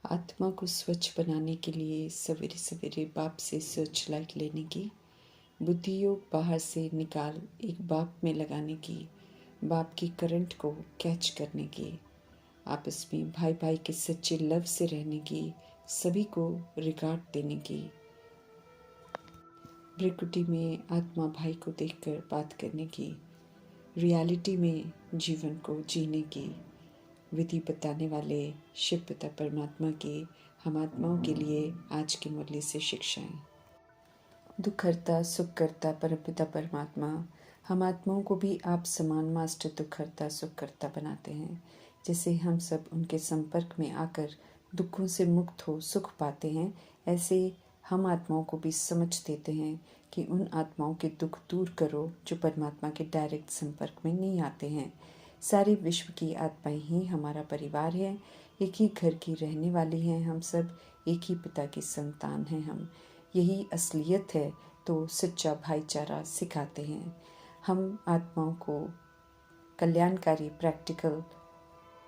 आत्मा को स्वच्छ बनाने के लिए सवेरे सवेरे बाप से सर्च लाइट लेने की, बुद्धि योग बाहर से निकाल एक बाप में लगाने की, बाप की करंट को कैच करने की, आपस में भाई भाई के सच्चे लव से रहने की, सभी को रिगार्ड देने की, प्रकृति में आत्मा भाई को देखकर बात करने की, रियलिटी में जीवन को जीने की, विधि बताने वाले शिव पिता परमात्मा की हम आत्माओं के लिए आज के मूल्य से शिक्षाएं। दुख हरता सुख करता परमपिता परमात्मा हम आत्माओं को भी आप समान मास्टर दुख हरता सुख करता बनाते हैं। जैसे हम सब उनके संपर्क में आकर दुखों से मुक्त हो सुख पाते हैं, ऐसे हम आत्माओं को भी समझ देते हैं कि उन आत्माओं के दुख दूर करो जो परमात्मा के डायरेक्ट संपर्क में नहीं आते हैं। सारे विश्व की आत्माएं ही हमारा परिवार है, एक ही घर की रहने वाली हैं हम सब, एक ही पिता की संतान हैं हम। यही असलियत है तो सच्चा भाईचारा सिखाते हैं। हम आत्माओं को कल्याणकारी प्रैक्टिकल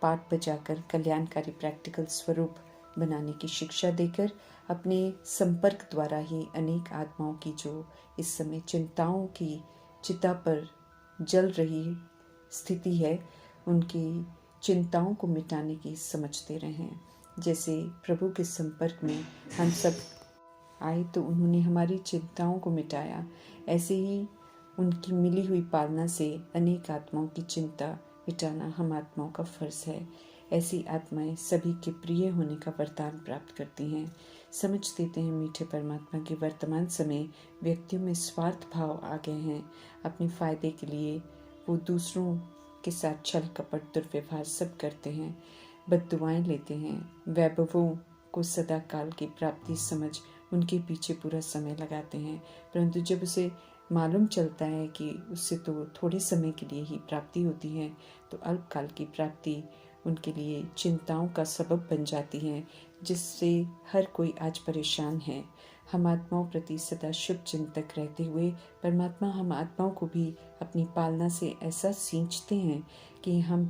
पाठ बजाकर कल्याणकारी प्रैक्टिकल स्वरूप बनाने की शिक्षा देकर अपने संपर्क द्वारा ही अनेक आत्माओं की जो इस समय चिंताओं की चिता पर जल रही स्थिति है, उनकी चिंताओं को मिटाने की समझ दे रहे हैं। जैसे प्रभु के संपर्क में हम सब आए तो उन्होंने हमारी चिंताओं को मिटाया, ऐसे ही उनकी मिली हुई पालना से अनेक आत्माओं की चिंता मिटाना हम आत्माओं का फर्ज है। ऐसी आत्माएं सभी के प्रिय होने का वरदान प्राप्त करती हैं। समझ देते हैं मीठे परमात्मा के वर्तमान समय व्यक्तियों में स्वार्थ भाव आ गए हैं। अपने फायदे के लिए वो दूसरों के साथ छल कपट दुर्व्यवहार सब करते हैं, बद्दुआएं लेते हैं, वैभवों को सदा काल की प्राप्ति समझ उनके पीछे पूरा समय लगाते हैं, परंतु जब उसे मालूम चलता है कि उससे तो थोड़े समय के लिए ही प्राप्ति होती है, तो अल्पकाल की प्राप्ति उनके लिए चिंताओं का सबब बन जाती है, जिससे हर कोई आज परेशान है। हम आत्माओं प्रति सदा शुभ चिंतक रहते हुए परमात्मा हम आत्माओं को भी अपनी पालना से ऐसा सींचते हैं कि हमें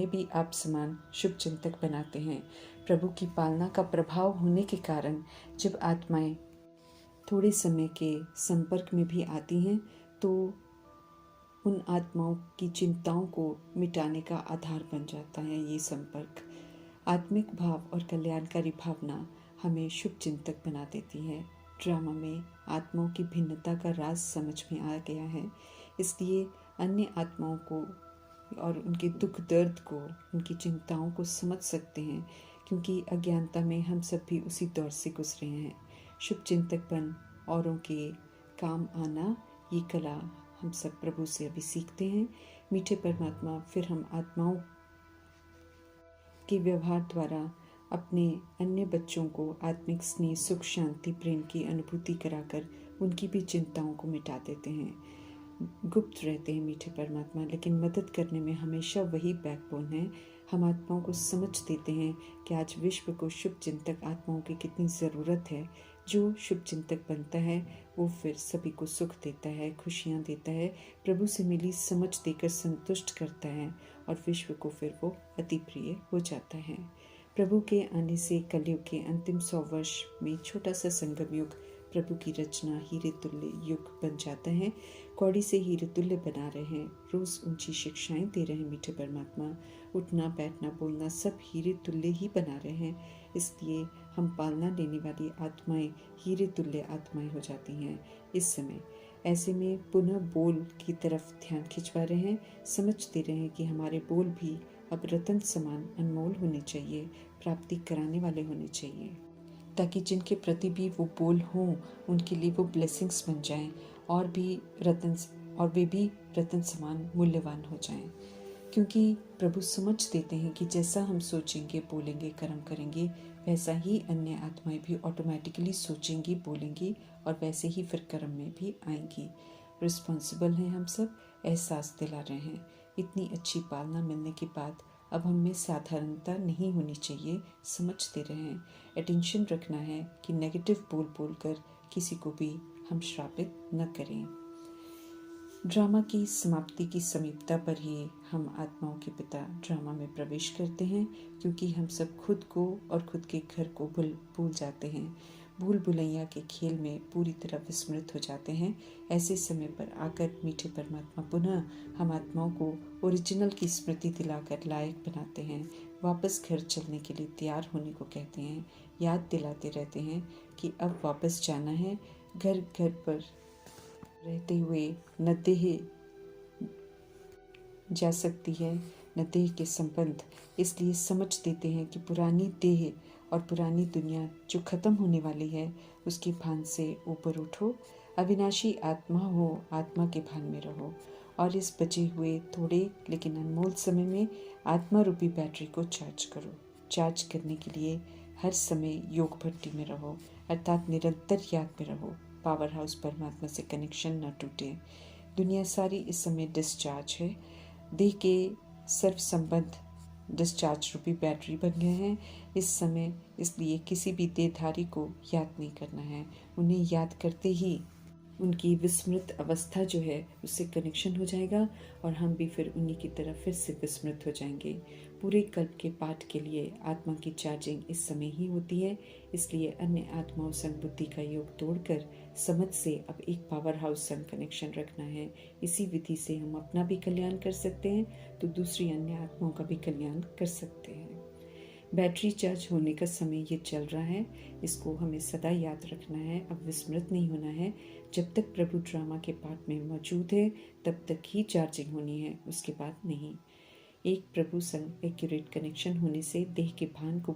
भी आप समान शुभ चिंतक बनाते हैं। प्रभु की पालना का प्रभाव होने के कारण जब आत्माएं थोड़े समय के संपर्क में भी आती हैं तो उन आत्माओं की चिंताओं को मिटाने का आधार बन जाता है ये संपर्क। आत्मिक भाव और कल्याणकारी भावना हमें शुभ चिंतक बना देती है। ड्रामा में आत्माओं की भिन्नता का राज समझ में आ गया है, इसलिए अन्य आत्माओं को और उनके दुख दर्द को, उनकी चिंताओं को समझ सकते हैं, क्योंकि अज्ञानता में हम सब भी उसी दौर से गुजरे हैं। शुभ चिंतक बन औरों के काम आना, ये कला हम सब प्रभु से अभी सीखते हैं। मीठे परमात्मा फिर हम आत्माओं के व्यवहार द्वारा अपने अन्य बच्चों को आत्मिक स्नेह सुख शांति प्रेम की अनुभूति कराकर उनकी भी चिंताओं को मिटा देते हैं। गुप्त रहते हैं मीठे परमात्मा, लेकिन मदद करने में हमेशा वही बैकबोन है। हम आत्माओं को समझ देते हैं कि आज विश्व को शुभ चिंतक आत्माओं की कितनी ज़रूरत है। जो शुभ चिंतक बनता है वो फिर सभी को सुख देता है, खुशियाँ देता है, प्रभु से मिली समझ देकर संतुष्ट करता है और विश्व को फिर वो अति प्रिय हो जाता है। प्रभु के आने से कलयुग के अंतिम 100 वर्ष में छोटा सा संगम युग प्रभु की रचना हीरे तुल्य युग बन जाता है। कौड़ी से हीरे तुल्य बना रहे हैं, रोज ऊंची शिक्षाएं दे रहे हैं मीठे परमात्मा। उठना बैठना बोलना सब हीरे तुल्य ही बना रहे हैं, इसलिए हम पालना लेने वाली आत्माएं हीरे तुल्य आत्माएं हो जाती हैं इस समय। ऐसे में पुनः बोल की तरफ ध्यान खिंचवा रहे हैं, समझते रहे हैं कि हमारे बोल भी अब रतन समान अनमोल होने चाहिए, प्राप्ति कराने वाले होने चाहिए, ताकि जिनके प्रति भी वो बोल हों उनके लिए वो ब्लेसिंग्स बन जाएं और वे भी रतन समान मूल्यवान हो जाएं। क्योंकि प्रभु समझ देते हैं कि जैसा हम सोचेंगे बोलेंगे कर्म करेंगे, वैसा ही अन्य आत्माएं भी ऑटोमेटिकली सोचेंगी बोलेंगी और वैसे ही फिर कर्म में भी आएंगी। रिस्पॉन्सिबल हैं हम सब, एहसास दिला रहे हैं। इतनी अच्छी पालना मिलने के बाद अब हम में साधारणता नहीं होनी चाहिए, समझते रहें। अटेंशन रखना है कि नेगेटिव बोल बोल कर किसी को भी हम श्रापित न करें। ड्रामा की समाप्ति की समीपता पर ही हम आत्माओं के पिता ड्रामा में प्रवेश करते हैं, क्योंकि हम सब खुद को और खुद के घर को भूल जाते हैं। भूल भुलैया के खेल में पूरी तरह विस्मृत हो जाते हैं। ऐसे समय पर आकर मीठे परमात्मा पुनः हम आत्माओं को ओरिजिनल की स्मृति दिलाकर लायक बनाते हैं, वापस घर चलने के लिए तैयार होने को कहते हैं, याद दिलाते रहते हैं कि अब वापस जाना है। घर घर पर रहते हुए न देह जा सकती है न देह के संबंध, इसलिए समझ देते हैं कि पुरानी देह और पुरानी दुनिया जो खत्म होने वाली है उसके भान से ऊपर उठो, अविनाशी आत्मा हो, आत्मा के भान में रहो और इस बचे हुए थोड़े लेकिन अनमोल समय में आत्मा रूपी बैटरी को चार्ज करो। चार्ज करने के लिए हर समय योग भट्टी में रहो, अर्थात निरंतर याद में रहो। पावर हाउस परमात्मा से कनेक्शन न टूटे। दुनिया सारी इस समय डिस्चार्ज है। देह के सर्व संबंध डिस्चार्ज रूपी बैटरी बन गए हैं इस समय, इसलिए किसी भी देहधारी को याद नहीं करना है। उन्हें याद करते ही उनकी विस्मृत अवस्था जो है उससे कनेक्शन हो जाएगा और हम भी फिर उन्हीं की तरह फिर से विस्मृत हो जाएंगे। पूरे कल्प के पाठ के लिए आत्मा की चार्जिंग इस समय ही होती है, इसलिए अन्य आत्माओं संग बुद्धि का योग तोड़कर समझ से अब एक पावर हाउस संग कनेक्शन रखना है। इसी विधि से हम अपना भी कल्याण कर सकते हैं तो दूसरी अन्य आत्माओं का भी कल्याण कर सकते हैं। बैटरी चार्ज होने का समय ये चल रहा है, इसको हमें सदा याद रखना है। अब विस्मृत नहीं होना है। जब तक प्रभु ड्रामा के पार्ट में मौजूद है तब तक ही चार्जिंग होनी है, उसके बाद नहीं। एक प्रभु संग एक्यूरेट कनेक्शन होने से देह के भान को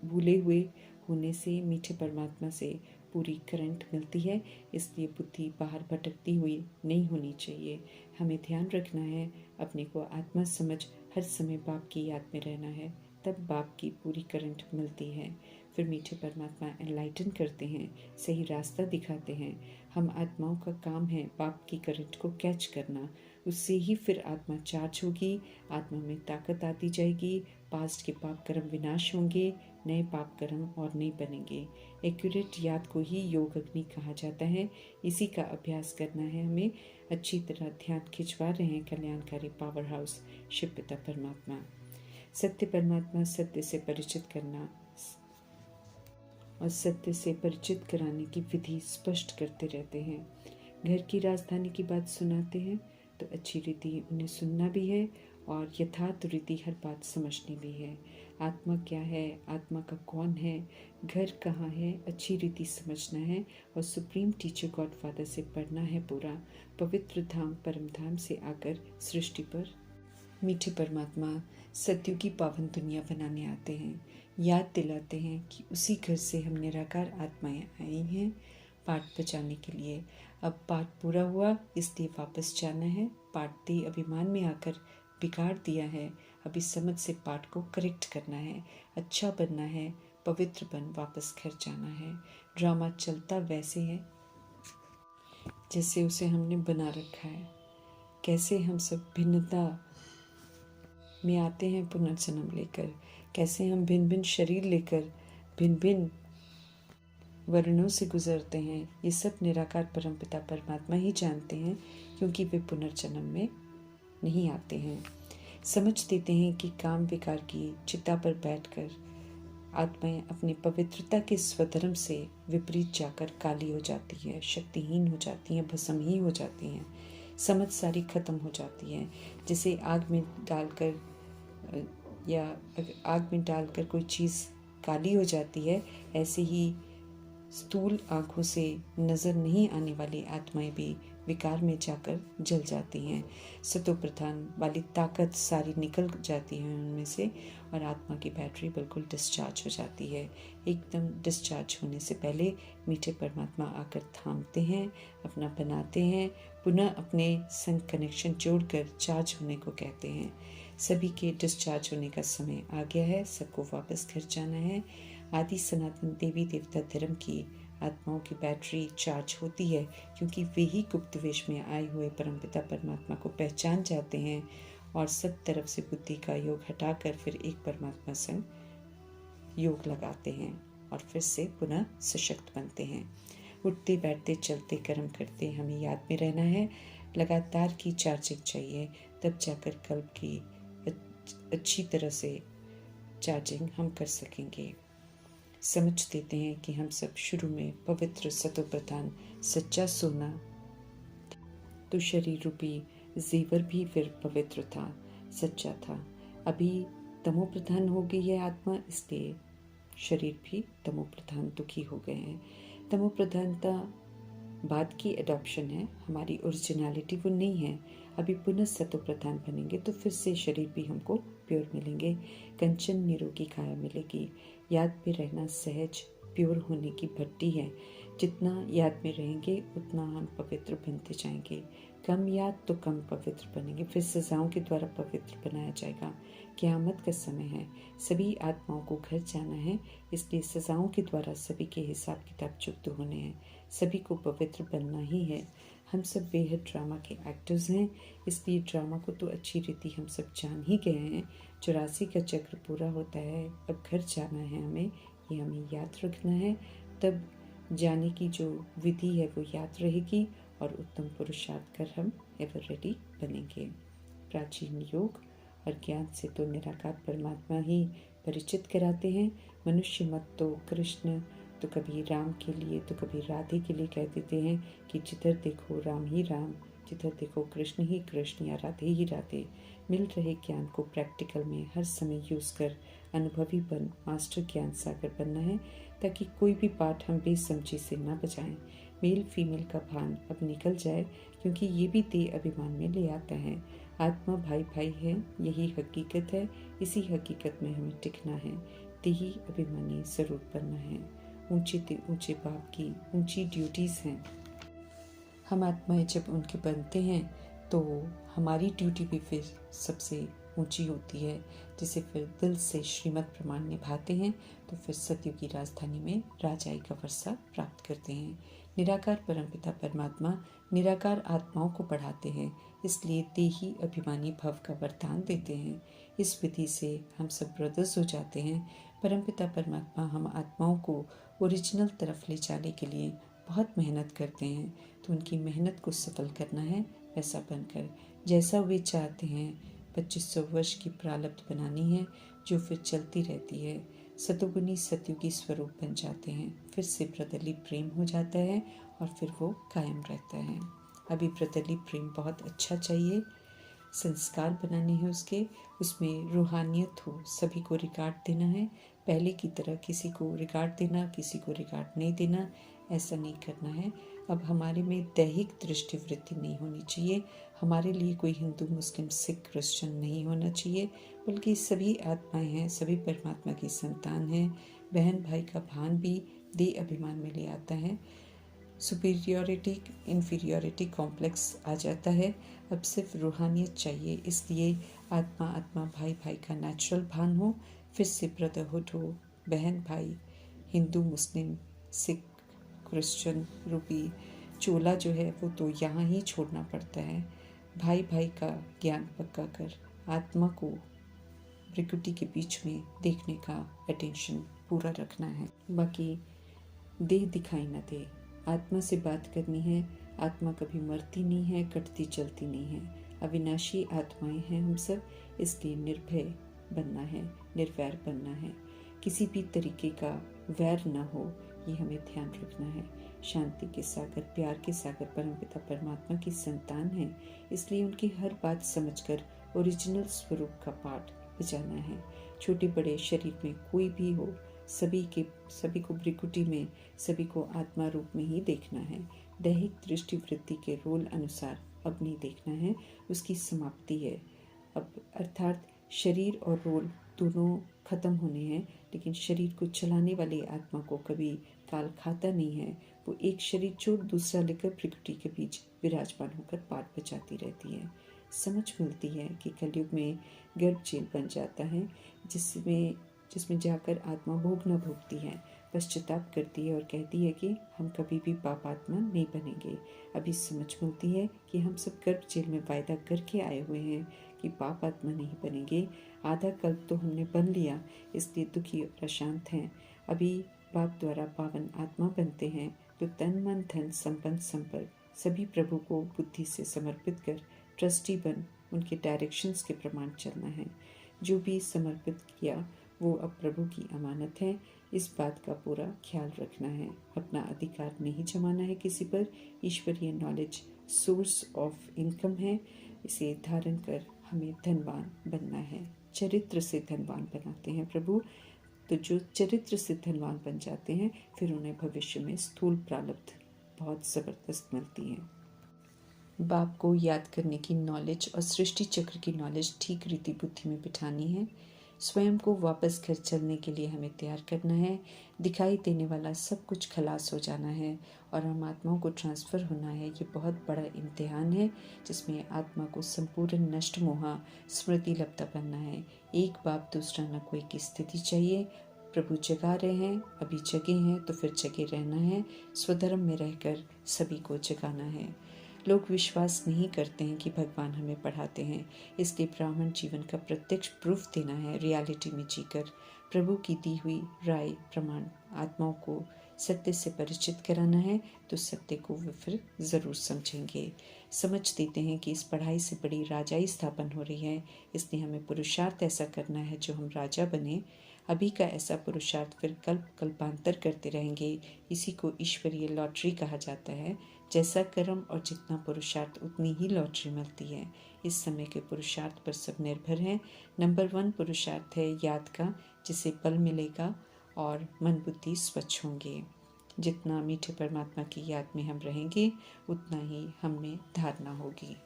भूले हुए होने से मीठे परमात्मा से पूरी करंट मिलती है, इसलिए बुद्धि बाहर भटकती हुई नहीं होनी चाहिए। हमें ध्यान रखना है, अपने को आत्मा समझ हर समय बाप की याद में रहना है, तब बाप की पूरी करंट मिलती है। फिर मीठे परमात्मा एनलाइटन करते हैं, सही रास्ता दिखाते हैं। हम आत्माओं का काम है बाप की करंट को कैच करना, उससे ही फिर आत्मा चार्ज होगी, आत्मा में ताकत आती जाएगी, पास्ट के पाप कर्म विनाश होंगे, नए पाप कर्म और नहीं बनेंगे। एक्यूरेट याद को ही योग अग्नि कहा जाता है। इसी का अभ्यास करना है हमें। अच्छी तरह ध्यान खिंचवा रहे हैं कल्याणकारी पावर हाउस शिव पिता परमात्मा। सत्य परमात्मा सत्य से परिचित करना और सत्य से परिचित कराने की विधि स्पष्ट करते रहते हैं। घर की राजधानी की बात सुनाते हैं तो अच्छी रीति उन्हें सुनना भी है और यथार्थ रीति हर बात समझनी भी है। आत्मा क्या है, आत्मा का कौन है, घर कहाँ है, अच्छी रीति समझना है और सुप्रीम टीचर गॉड फादर से पढ़ना है पूरा। पवित्र धाम परम धाम से आकर सृष्टि पर मीठे परमात्मा सत्युग की पावन दुनिया बनाने आते हैं। याद दिलाते हैं कि उसी घर से हम निराकार आत्माएं आई हैं पाठ बचाने के लिए। अब पाठ पूरा हुआ, इसलिए वापस जाना है। पाठ दे अभिमान में आकर बिगाड़ दिया है, अभी समझ से पाठ को करेक्ट करना है, अच्छा बनना है, पवित्र बन वापस घर जाना है। ड्रामा चलता वैसे है जैसे उसे हमने बना रखा है। कैसे हम सब भिन्नता में आते हैं पुनर्जन्म लेकर, कैसे हम भिन्न भिन्न शरीर लेकर भिन्न भिन्न वर्णों से गुजरते हैं, ये सब निराकार परमपिता परमात्मा ही जानते हैं, क्योंकि वे पुनर्जन्म में नहीं आते हैं। समझ देते हैं कि काम विकार की चिता पर बैठकर आत्माएं अपनी पवित्रता के स्वधर्म से विपरीत जाकर काली हो जाती है, शक्तिहीन हो जाती हैं, भस्म ही हो जाती हैं, समझ सारी खत्म हो जाती है। जैसे आग में डालकर या आग में डालकर कोई चीज़ काली हो जाती है, ऐसे ही स्थूल आँखों से नज़र नहीं आने वाली आत्माएं भी विकार में जाकर जल जाती हैं। सतो प्रधान वाली ताकत सारी निकल जाती है उनमें से और आत्मा की बैटरी बिल्कुल डिस्चार्ज हो जाती है। एकदम डिस्चार्ज होने से पहले मीठे परमात्मा आकर थामते हैं, अपना बनाते हैं, पुनः अपने संग कनेक्शन जोड़कर चार्ज होने को कहते हैं। सभी के डिस्चार्ज होने का समय आ गया है, सबको वापस घर जाना है। आदि सनातन देवी देवता धर्म की आत्माओं की बैटरी चार्ज होती है, क्योंकि वे ही गुप्त वेश में आए हुए परमपिता परमात्मा को पहचान जाते हैं और सब तरफ से बुद्धि का योग हटाकर फिर एक परमात्मा संग योग लगाते हैं और फिर से पुनः सशक्त बनते हैं। उठते बैठते चलते कर्म करते हमें याद में रहना है। लगातार की चार्जिंग चाहिए, तब जाकर कल्ब की अच्छी तरह से चार्जिंग हम कर सकेंगे। समझ देते हैं कि हम सब शुरू में पवित्र सतो प्रधान सच्चा सोना, तो शरीर रूपी जेवर भी फिर पवित्र था, सच्चा था। अभी तमो प्रधान हो गई है आत्मा, इसलिए शरीर भी तमो प्रधान दुखी हो गए हैं। तमो प्रधानता बाद की एडॉप्शन है, हमारी ओरिजिनलिटी वो नहीं है। अभी पुनः सतो प्रधान बनेंगे तो फिर से शरीर भी हमको प्योर मिलेंगे, कंचन निरोगी काया मिलेगी। याद में रहना सहज प्योर होने की भट्टी है। जितना याद में रहेंगे उतना हम पवित्र बनते जाएंगे। कम याद तो कम पवित्र बनेंगे, फिर सजाओं के द्वारा पवित्र बनाया जाएगा। क़यामत का समय है, सभी आत्माओं को घर जाना है, इसलिए सजाओं के द्वारा सभी के हिसाब किताब चुकते होने हैं। सभी को पवित्र बनना ही है। हम सब बेहद ड्रामा के एक्टर्स हैं, इसलिए ड्रामा को तो अच्छी रीति हम सब जान ही गए हैं। 84 का चक्र पूरा होता है, अब घर जाना है हमें, ये हमें याद रखना है। तब जाने की जो विधि है वो याद रहेगी और उत्तम पुरुषार्थ कर हम एवर रेडी बनेंगे। प्राचीन योग और ज्ञान से तो निराकार परमात्मा ही परिचित कराते हैं। मनुष्य मत तो कृष्ण, तो कभी राम के लिए तो कभी राधे के लिए कह देते हैं कि जिधर देखो राम ही राम, जिधर देखो कृष्ण ही कृष्ण या राधे ही राधे। मिल रहे ज्ञान को प्रैक्टिकल में हर समय यूज़ कर अनुभवी बन मास्टर ज्ञान सागर बनना है, ताकि कोई भी पाठ हम बेसमझी से न बजाएं। मेल फीमेल का भान अब निकल जाए, क्योंकि ये भी देह अभिमान में ले आता है। आत्मा भाई भाई है, यही हकीकत है, इसी हकीकत में हमें टिकना है। देही अभिमानी स्वरूप बनना है। ऊंचे ऊंचे बाप की ऊंची ड्यूटीज़ हैं। हम आत्माएं जब उनके बनते हैं तो हमारी ड्यूटी भी फिर सबसे ऊंची होती है, जिसे फिर दिल से श्रीमद् प्रमाण निभाते हैं तो फिर सतयुग की राजधानी में राजाई का वर्षा प्राप्त करते हैं। निराकार परमपिता परमात्मा निराकार आत्माओं को बढ़ाते हैं, इसलिए देही अभिमानी भव का वरदान देते हैं। इस विधि से हम सब ब्रदर्स हो जाते हैं। परमपिता परमात्मा हम आत्माओं को ओरिजिनल तरफ ले जाने के लिए बहुत मेहनत करते हैं, तो उनकी मेहनत को सफल करना है वैसा बनकर, जैसा वे चाहते हैं। 2500 वर्ष की प्रारब्ध बनानी है जो फिर चलती रहती है। सतोगुनी सतयुगी स्वरूप बन जाते हैं, फिर से ब्रदरली प्रेम हो जाता है और फिर वो कायम रहता है। अभी ब्रदरली प्रेम बहुत अच्छा चाहिए, संस्कार बनाने हैं उसमें रूहानियत हो, सभी को रिगार्ड देना है। पहले की तरह किसी को रिगार्ड देना, किसी को रिगार्ड नहीं देना, ऐसा नहीं करना है। अब हमारे में दैहिक दृष्टिवृत्ति नहीं होनी चाहिए। हमारे लिए कोई हिंदू मुस्लिम सिख क्रिश्चियन नहीं होना चाहिए, बल्कि सभी आत्माएं हैं, सभी परमात्मा की संतान हैं। बहन भाई का भान भी देह अभिमान में ले आता है। सुपीरियरिटी इन्फीरियरिटी कॉम्प्लेक्स आ जाता है। अब सिर्फ रूहानियत चाहिए, इसलिए आत्मा आत्मा भाई भाई का नेचुरल भान हो, फिर से ब्रदरहुड हो। बहन भाई हिंदू मुस्लिम सिख क्रिश्चियन रूपी चोला जो है वो तो यहाँ ही छोड़ना पड़ता है। भाई भाई का ज्ञान पक्का कर आत्मा को प्रकृति के बीच में देखने का अटेंशन पूरा रखना है। बाकी देह दिखाई न दे, आत्मा से बात करनी है। आत्मा कभी मरती नहीं है, कटती चलती नहीं है। अविनाशी आत्माएं हैं हम सब, इसलिए निर्भय बनना है, निर्वैर बनना है। किसी भी तरीके का वैर न हो, ये हमें ध्यान रखना है। शांति के सागर, प्यार के सागर परमपिता परमात्मा की संतान है, इसलिए उनकी हर बात समझकर ओरिजिनल स्वरूप का पाठ बजाना है। छोटे बड़े शरीर में कोई भी हो, सभी को भ्रिकुटी में, सभी को आत्मा रूप में ही देखना है। दैहिक दृष्टिवृत्ति के रोल अनुसार अब नहीं देखना है, उसकी समाप्ति है अब, अर्थात शरीर और रोल दोनों खत्म होने हैं। लेकिन शरीर को चलाने वाली आत्मा को कभी काल खाता नहीं है, वो एक शरीर छोड़ दूसरा लेकर प्रकृति के बीच विराजमान होकर पाठ बजाती रहती है। समझ मिलती है कि कलयुग में गर्भ जेल बन जाता है, जिसमें जाकर आत्मा भोग न भोगती है, पश्चाताप करती है और कहती है कि हम कभी भी पापात्मा नहीं बनेंगे। अभी समझ मिलती है कि हम सब गर्भ जेल में वायदा करके आए हुए हैं कि पाप आत्मा नहीं बनेंगे। आधा कल्प तो हमने बन लिया, इसलिए दुखी और अशांत हैं। अभी बाप द्वारा पावन आत्मा बनते हैं, तो तन मन धन संपन्न संपर्क सभी प्रभु को बुद्धि से समर्पित कर ट्रस्टी बन उनके डायरेक्शंस के प्रमाण चलना है। जो भी समर्पित किया वो अब प्रभु की अमानत है। इस बात का पूरा ख्याल रखना है। अपना अधिकार नहीं जमाना है किसी पर। ईश्वरीय नॉलेज सोर्स ऑफ इनकम है। इसे धारण कर हमें धनवान बनना है। चरित्र से धनवान बनाते हैं प्रभु। तो जो चरित्र से धनवान बन जाते हैं फिर उन्हें भविष्य में स्थूल प्रारब्ध बहुत ज़बरदस्त मिलती है। बाप को याद करने की नॉलेज और सृष्टि चक्र की नॉलेज ठीक रीति बुद्धि में बिठानी है। स्वयं को वापस घर चलने के लिए हमें तैयार करना है। दिखाई देने वाला सब कुछ खलास हो जाना है और हम आत्माओं को ट्रांसफ़र होना है। ये बहुत बड़ा इम्तिहान है जिसमें आत्मा को संपूर्ण नष्ट मोहा स्मृति लब्धा बनना है। एक बाप दूसरा न कोई की स्थिति चाहिए। प्रभु जगा रहे हैं, अभी जगे हैं तो फिर जगे रहना है। स्वधर्म में रहकर सभी को जगाना है। लोग विश्वास नहीं करते हैं कि भगवान हमें पढ़ाते हैं, इसलिए ब्राह्मण जीवन का प्रत्यक्ष प्रूफ देना है। रियलिटी में जीकर प्रभु की दी हुई राय प्रमाण आत्माओं को सत्य से परिचित कराना है, तो सत्य को वे फिर ज़रूर समझेंगे। समझ देते हैं कि इस पढ़ाई से बड़ी राजाई स्थापन हो रही है, इसलिए हमें पुरुषार्थ ऐसा करना है जो हम राजा बने। अभी का ऐसा पुरुषार्थ फिर कल्प कल्पांतर करते रहेंगे। इसी को ईश्वरीय लॉटरी कहा जाता है। जैसा कर्म और जितना पुरुषार्थ उतनी ही लॉटरी मिलती है। इस समय के पुरुषार्थ पर सब निर्भर है। नंबर 1 पुरुषार्थ है याद का, जिसे बल मिलेगा और मन बुद्धि स्वच्छ होंगे। जितना मीठे परमात्मा की याद में हम रहेंगे उतना ही हमें धारणा होगी।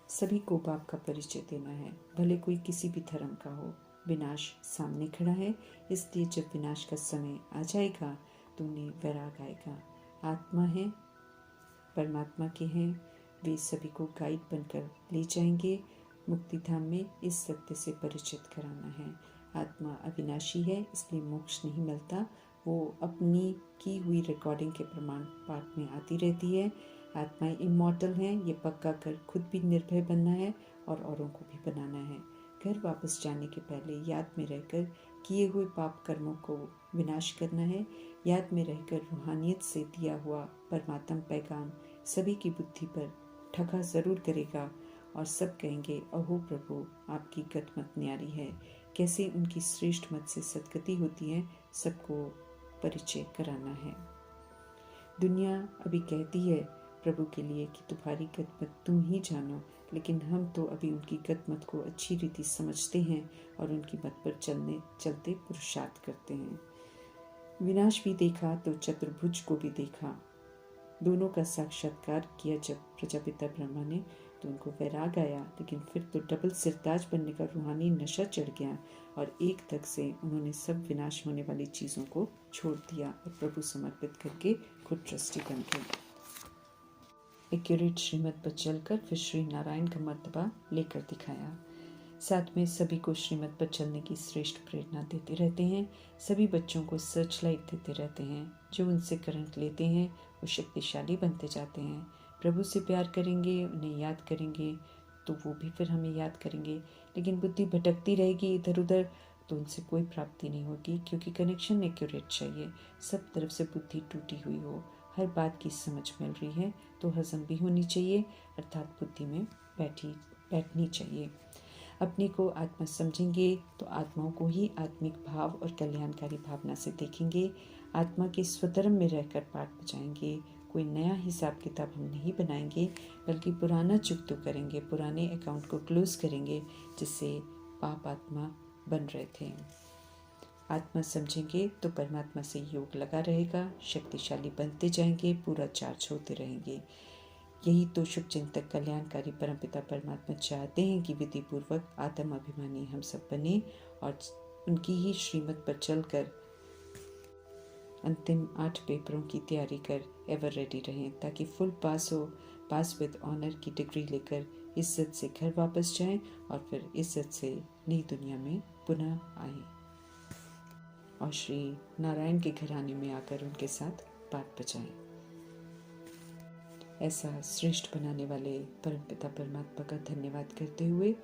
सभी को बाप का परिचय देना है, भले कोई किसी भी धर्म का हो। विनाश सामने खड़ा है, इसलिए जब विनाश का समय आ जाएगा तो उन्हें वैराग आएगा। आत्मा है, परमात्मा के हैं, वे सभी को गाइड बनकर ले जाएंगे मुक्ति धाम में। इस सत्य से परिचित कराना है। आत्मा अविनाशी है, इसलिए मोक्ष नहीं मिलता। वो अपनी की हुई रिकॉर्डिंग के प्रमाण पाठ में आती रहती है। आत्माएं इमॉर्टल हैं, ये पक्का कर खुद भी निर्भय बनना है और औरों को भी बनाना है। घर वापस जाने के पहले याद में रहकर किए हुए पाप कर्मों को विनाश करना है। याद में रहकर रूहानियत से दिया हुआ परमात्म पैगाम सभी की बुद्धि पर ठगा ज़रूर करेगा और सब कहेंगे, अहो प्रभु आपकी गत मत न्यारी है। कैसे उनकी श्रेष्ठ मत से सदगति होती है, सबको परिचय कराना है। दुनिया अभी कहती है प्रभु के लिए कि तुम्हारी गतमत तुम ही जानो, लेकिन हम तो अभी उनकी गतमत को अच्छी रीति समझते हैं और उनकी मत पर चलते पुरुषार्थ करते हैं। विनाश भी देखा तो चतुर्भुज को भी देखा। दोनों का साक्षात्कार किया जब प्रजापिता ब्रह्मा ने, तो उनको वैराग आया, लेकिन फिर तो डबल सिरताज बनने का रूहानी नशा चढ़ गया और एक तक से उन्होंने सब विनाश होने वाली चीज़ों को छोड़ दिया और प्रभु समर्पित करके खुद ट्रस्टी बन गए। एक्यूरेट श्रीमत पर चलकर फिर श्री नारायण का मर्तबा लेकर दिखाया। साथ में सभी को श्रीमत पर चलने की श्रेष्ठ प्रेरणा देते रहते हैं। सभी बच्चों को सर्च लाइट देते रहते हैं। जो उनसे करंट लेते हैं वो शक्तिशाली बनते जाते हैं। प्रभु से प्यार करेंगे, उन्हें याद करेंगे तो वो भी फिर हमें याद करेंगे। लेकिन बुद्धि भटकती रहेगी इधर उधर तो उनसे कोई प्राप्ति नहीं होगी, क्योंकि कनेक्शन एक्यूरेट चाहिए। सब तरफ से बुद्धि टूटी हुई हो, हर बात की समझ मिल रही है तो हजम भी होनी चाहिए, अर्थात बुद्धि में बैठनी चाहिए। अपने को आत्मा समझेंगे तो आत्माओं को ही आत्मिक भाव और कल्याणकारी भावना से देखेंगे। आत्मा के स्वधर्म में रहकर पाठ बजाएंगे। कोई नया हिसाब किताब हम नहीं बनाएंगे, बल्कि पुराना चुकतो करेंगे, पुराने अकाउंट को क्लोज करेंगे जिससे पाप आत्मा बन रहे थे। आत्मा समझेंगे तो परमात्मा से योग लगा रहेगा, शक्तिशाली बनते जाएंगे, पूरा चार्ज होते रहेंगे। यही तो शुभ चिंतक कल्याणकारी परमपिता परमात्मा चाहते हैं कि विधि पूर्वक आत्म अभिमानी हम सब बने और उनकी ही श्रीमत पर चलकर अंतिम 8 पेपरों की तैयारी कर एवर रेडी रहें, ताकि फुल पास विद ऑनर की डिग्री लेकर इज्जत से घर वापस जाएं और फिर इज्जत से नई दुनिया में पुनः आएं और श्री नारायण के घराने में आकर उनके साथ पाठ बजाएं। ऐसा श्रेष्ठ बनाने वाले परमपिता परमात्मा का धन्यवाद करते हुए